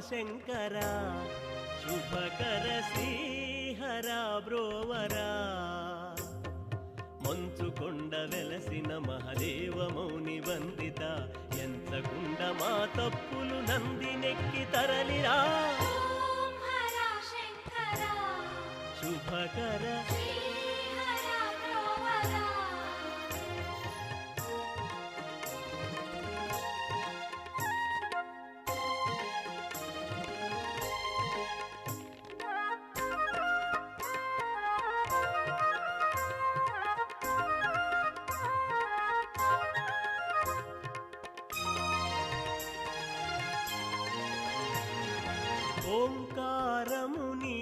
శంకరా శుభకర శ్రీహర బ్రోవరా మంచుకొండ వెలసిన మహదేవ మౌని వందిత ఎంచకుండ మా తప్పులు నందినెక్కి తరలిరా శుభకర ఓంకారము నీ